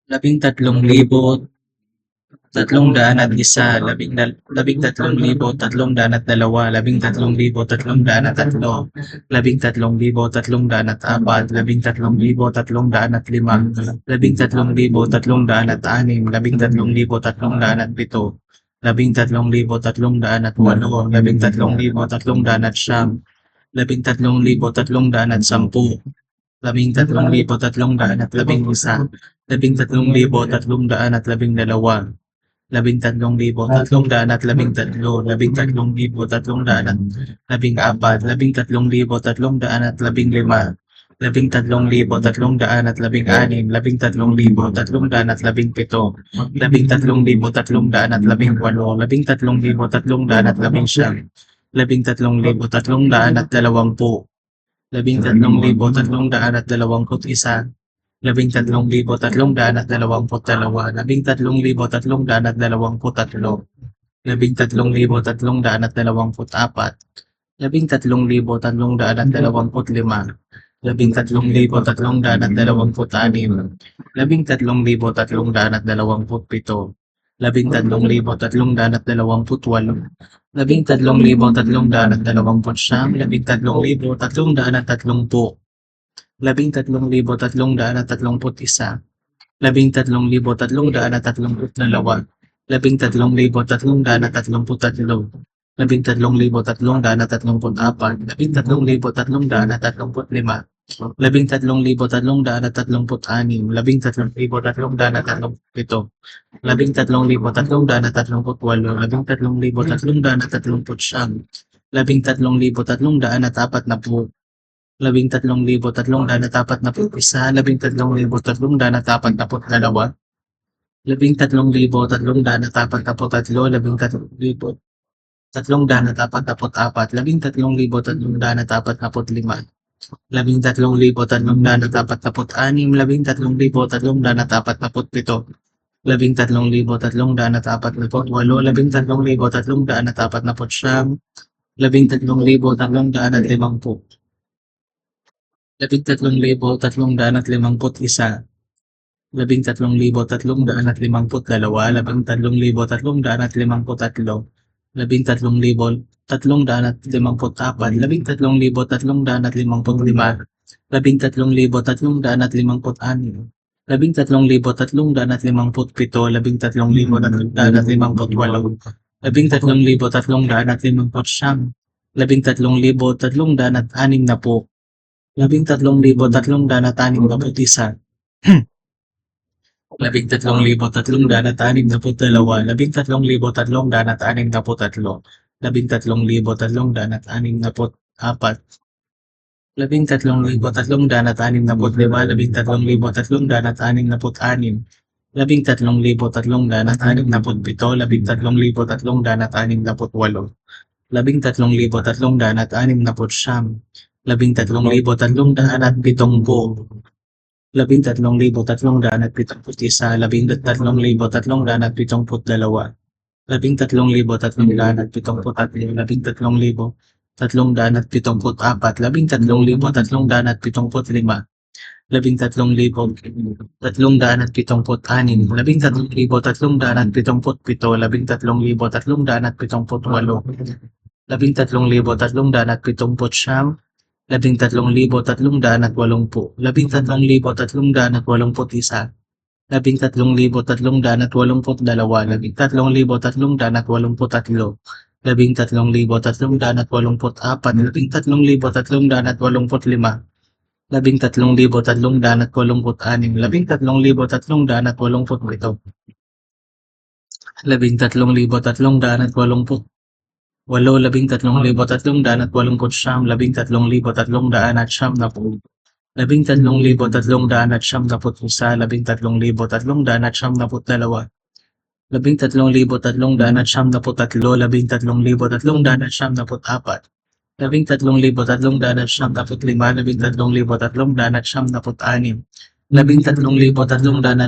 13,301, 13,302, 13,303, 13,304, 13,305, 13,306, 13,307, 13,308, 13,309, 13,310, 13,311, 13,312, 13,313, 13,314, 13,315, 13,316, 13,317, 13,318, 13,319, 13,320, 13,321, 13,322, 13,323, 13,324, 13,325, 13,326, 13,327, 13,328, 13,329, 13,330, 13,331, 13,332, 13,333, 13,334, 13,335, 13,336, 13,337, 13,338, 13,339, 13,340, 13,341, 13,342, 13,343, 13,344, 13,345, 13,346, 13,347, 13,348, 13,349, 13,350, 13,351, 13,352, 13,353, 13,354, 13,355, 13,356, 13,357, 13,358, 13,359, 13,360, 13,361, 13,362, 13,363, 13,364, 13,365, 13,366, 13,367, 13,368, 13,369, 13,370, 13,371, 13,372, 13,373, 13,374, 13,375, 13,376, 13,377, 13,378, 13,379, 13,380, 13,381, 13,382, 13,383, 13,384, 13,385, 13,386, 13,387, 13,388, 13,389, 13,390, 13,391, 13,392, 13,393, 13,394, 13,395,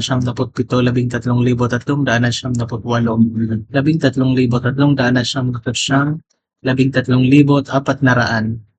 13,396, 13,397, 13,398, 13,300, 13,400,